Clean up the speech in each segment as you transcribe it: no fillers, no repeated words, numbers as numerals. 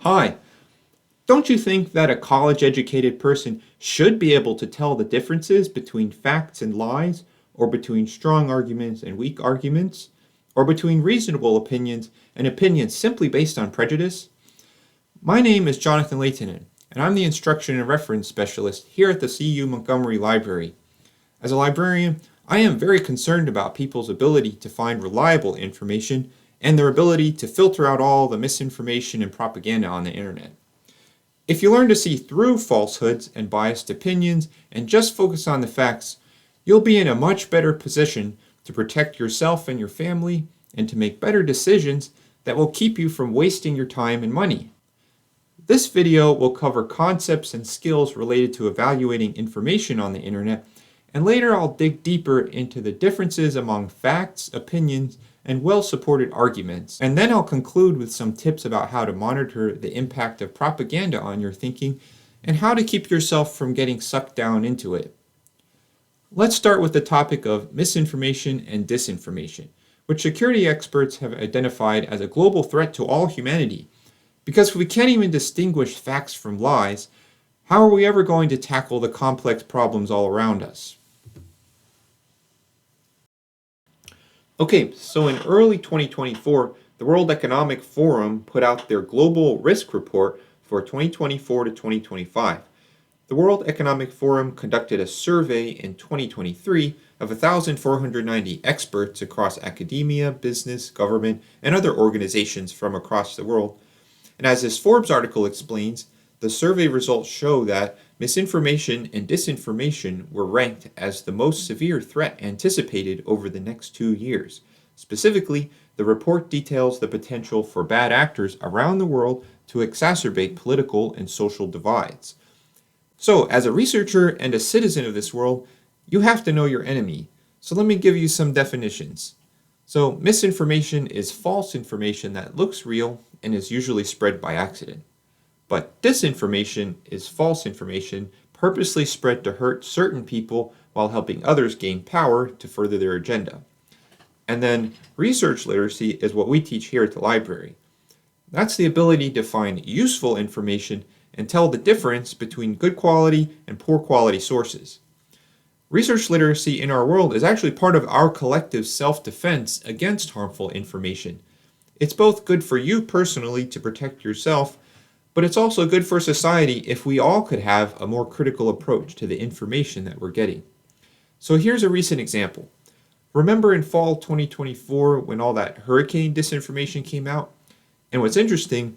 Hi, don't you think that a college-educated person should be able to tell the differences between facts and lies, or between strong arguments and weak arguments, or between reasonable opinions and opinions simply based on prejudice? My name is Jonathan Leitonen, and I'm the Instruction and Reference Specialist here at the CU Montgomery Library. As a librarian, I am very concerned about people's ability to find reliable information and their ability to filter out all the misinformation and propaganda on the internet. If you learn to see through falsehoods and biased opinions and just focus on the facts, you'll be in a much better position to protect yourself and your family and to make better decisions that will keep you from wasting your time and money. This video will cover concepts and skills related to evaluating information on the internet, and later I'll dig deeper into the differences among facts, opinions, and well-supported arguments. And then I'll conclude with some tips about how to monitor the impact of propaganda on your thinking and how to keep yourself from getting sucked down into it. Let's start with the topic of misinformation and disinformation, which security experts have identified as a global threat to all humanity. Because if we can't even distinguish facts from lies, how are we ever going to tackle the complex problems all around us? Okay, so in early 2024, the World Economic Forum put out their Global Risk Report for 2024 to 2025. The World Economic Forum conducted a survey in 2023 of 1,490 experts across academia, business, government, and other organizations from across the world. And as this Forbes article explains, the survey results show that misinformation and disinformation were ranked as the most severe threat anticipated over the next 2 years. Specifically, the report details the potential for bad actors around the world to exacerbate political and social divides. So, as a researcher and a citizen of this world, you have to know your enemy. So let me give you some definitions. So, misinformation is false information that looks real and is usually spread by accident. But disinformation is false information purposely spread to hurt certain people while helping others gain power to further their agenda. And then research literacy is what we teach here at the library. That's the ability to find useful information and tell the difference between good quality and poor quality sources. Research literacy in our world is actually part of our collective self-defense against harmful information. It's both good for you personally to protect yourself, but it's also good for society if we all could have a more critical approach to the information that we're getting. So here's a recent example. Remember in fall 2024 when all that hurricane disinformation came out? And what's interesting,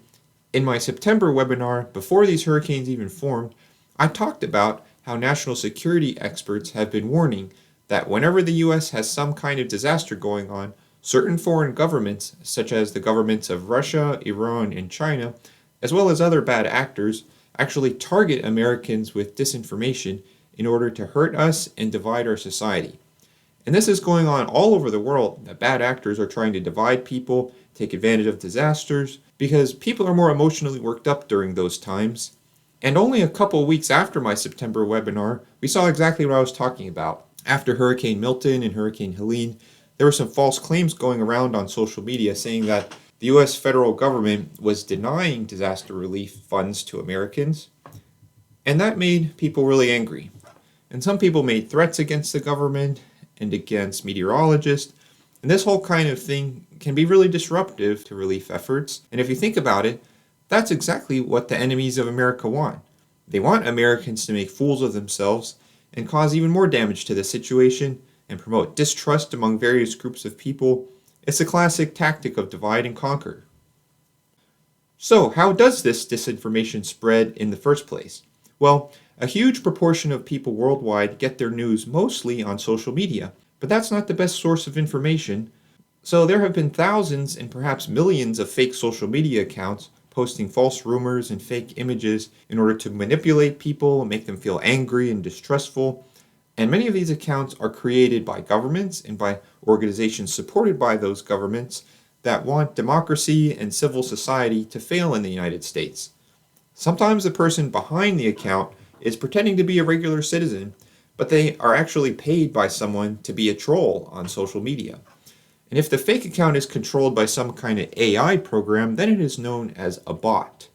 in my September webinar, before these hurricanes even formed, I talked about how national security experts have been warning that whenever the US has some kind of disaster going on, certain foreign governments, such as the governments of Russia, Iran, and China, as well as other bad actors, actually target Americans with disinformation in order to hurt us and divide our society. And this is going on all over the world, that bad actors are trying to divide people, take advantage of disasters, because people are more emotionally worked up during those times. And only a couple weeks after my September webinar, we saw exactly what I was talking about. After Hurricane Milton and Hurricane Helene, there were some false claims going around on social media saying that the US federal government was denying disaster relief funds to Americans, and that made people really angry. And some people made threats against the government and against meteorologists, and this whole kind of thing can be really disruptive to relief efforts. And if you think about it, that's exactly what the enemies of America want. They want Americans to make fools of themselves and cause even more damage to the situation and promote distrust among various groups of people. It's a classic tactic of divide and conquer. So, how does this disinformation spread in the first place? Well, a huge proportion of people worldwide get their news mostly on social media, but that's not the best source of information. So there have been thousands and perhaps millions of fake social media accounts posting false rumors and fake images in order to manipulate people and make them feel angry and distrustful. And many of these accounts are created by governments and by organizations supported by those governments that want democracy and civil society to fail in the United States. Sometimes the person behind the account is pretending to be a regular citizen, but they are actually paid by someone to be a troll on social media. And if the fake account is controlled by some kind of AI program, then it is known as a bot.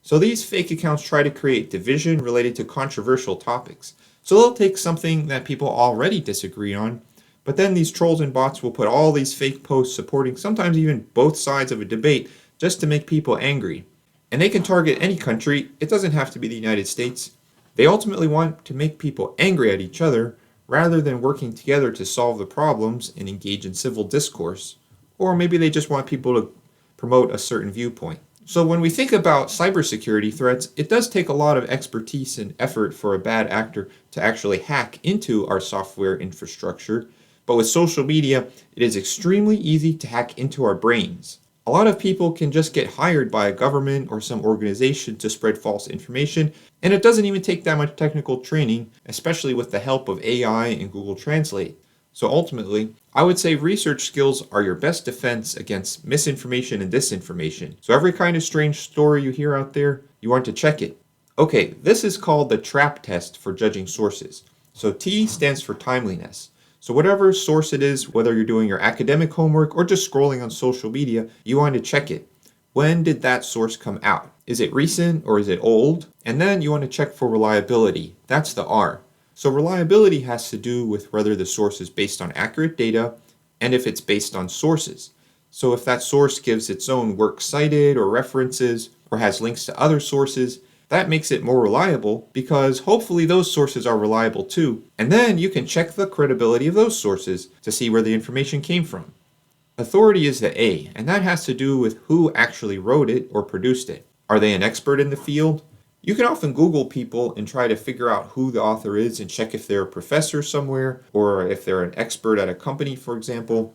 So these fake accounts try to create division related to controversial topics. So they'll take something that people already disagree on, but then these trolls and bots will put all these fake posts supporting sometimes even both sides of a debate just to make people angry. And they can target any country, it doesn't have to be the United States. They ultimately want to make people angry at each other rather than working together to solve the problems and engage in civil discourse. Or maybe they just want people to promote a certain viewpoint. So when we think about cybersecurity threats, it does take a lot of expertise and effort for a bad actor to actually hack into our software infrastructure. But with social media, it is extremely easy to hack into our brains. A lot of people can just get hired by a government or some organization to spread false information, and it doesn't even take that much technical training, especially with the help of AI and Google Translate. So ultimately, I would say research skills are your best defense against misinformation and disinformation. So every kind of strange story you hear out there, you want to check it. Okay, this is called the TRAAP test for judging sources. So T stands for timeliness. So whatever source it is, whether you're doing your academic homework or just scrolling on social media, you want to check it. When did that source come out? Is it recent or is it old? And then you want to check for reliability. That's the R. So reliability has to do with whether the source is based on accurate data and if it's based on sources. So if that source gives its own works cited or references or has links to other sources, that makes it more reliable because hopefully those sources are reliable too. And then you can check the credibility of those sources to see where the information came from. Authority is the A, and that has to do with who actually wrote it or produced it. Are they an expert in the field? You can often Google people and try to figure out who the author is and check if they're a professor somewhere or if they're an expert at a company, for example.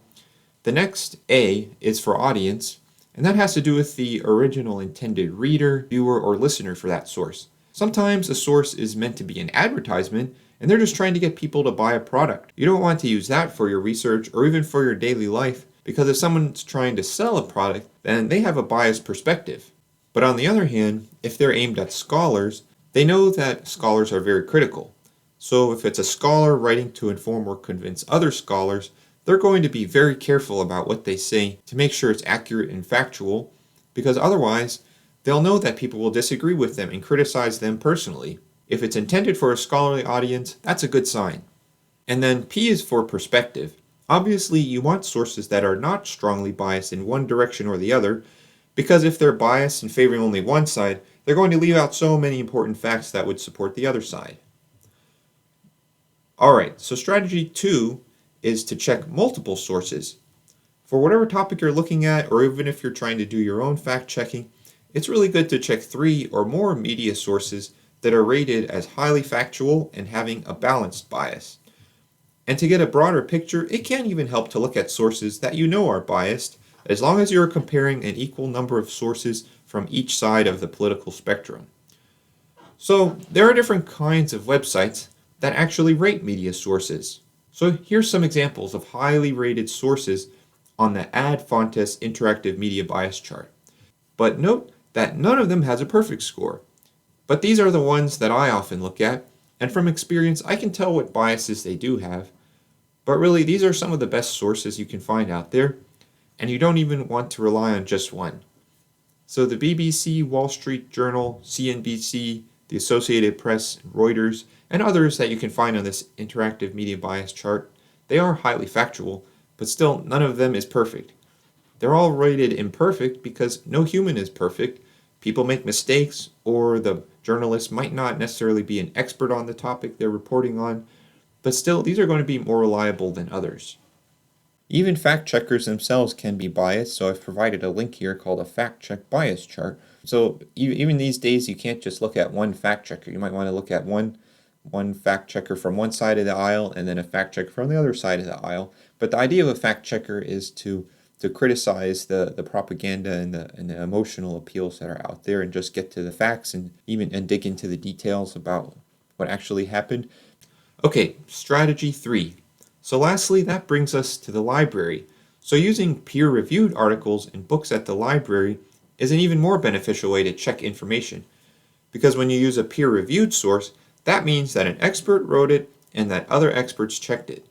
The next A is for audience, and that has to do with the original intended reader, viewer, or listener for that source. Sometimes a source is meant to be an advertisement, and they're just trying to get people to buy a product. You don't want to use that for your research or even for your daily life, because if someone's trying to sell a product, then they have a biased perspective. But on the other hand, if they're aimed at scholars, they know that scholars are very critical. So if it's a scholar writing to inform or convince other scholars, they're going to be very careful about what they say to make sure it's accurate and factual, because otherwise, they'll know that people will disagree with them and criticize them personally. If it's intended for a scholarly audience, that's a good sign. And then P is for perspective. Obviously, you want sources that are not strongly biased in one direction or the other, because if they're biased and favoring only one side, they're going to leave out so many important facts that would support the other side. Alright, so strategy 2 is to check multiple sources. For whatever topic you're looking at, or even if you're trying to do your own fact checking, it's really good to check 3 or more media sources that are rated as highly factual and having a balanced bias. And to get a broader picture, it can even help to look at sources that you know are biased, as long as you're comparing an equal number of sources from each side of the political spectrum. So there are different kinds of websites that actually rate media sources. So here's some examples of highly rated sources on the Ad Fontes Interactive Media Bias chart. But note that none of them has a perfect score. But these are the ones that I often look at, and from experience I can tell what biases they do have. But really, these are some of the best sources you can find out there, and you don't even want to rely on just one. So the BBC, Wall Street Journal, CNBC, the Associated Press, Reuters, and others that you can find on this interactive media bias chart, they are highly factual, but still none of them is perfect. They're all rated imperfect because no human is perfect. People make mistakes, or the journalist might not necessarily be an expert on the topic they're reporting on, but still these are going to be more reliable than others. Even fact checkers themselves can be biased, so I've provided a link here called a fact check bias chart. So even these days you can't just look at one fact checker. You might want to look at one fact checker from one side of the aisle and then a fact checker from the other side of the aisle. But the idea of a fact checker is to criticize the propaganda and the emotional appeals that are out there and just get to the facts and dig into the details about what actually happened. Okay, strategy 3. So lastly, that brings us to the library. So using peer-reviewed articles and books at the library is an even more beneficial way to check information. Because when you use a peer-reviewed source, that means that an expert wrote it and that other experts checked it.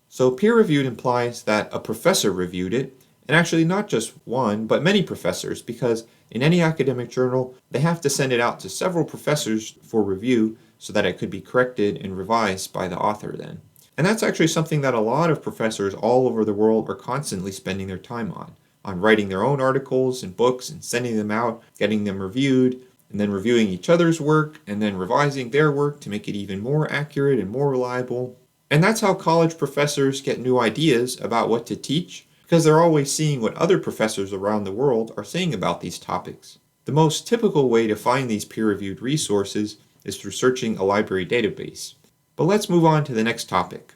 So peer-reviewed implies that a professor reviewed it, and actually not just one, but many professors, because in any academic journal, they have to send it out to several professors for review so that it could be corrected and revised by the author then. And that's actually something that a lot of professors all over the world are constantly spending their time on writing their own articles and books and sending them out, getting them reviewed, and then reviewing each other's work, and then revising their work to make it even more accurate and more reliable. And that's how college professors get new ideas about what to teach, because they're always seeing what other professors around the world are saying about these topics. The most typical way to find these peer-reviewed resources is through searching a library database. But let's move on to the next topic.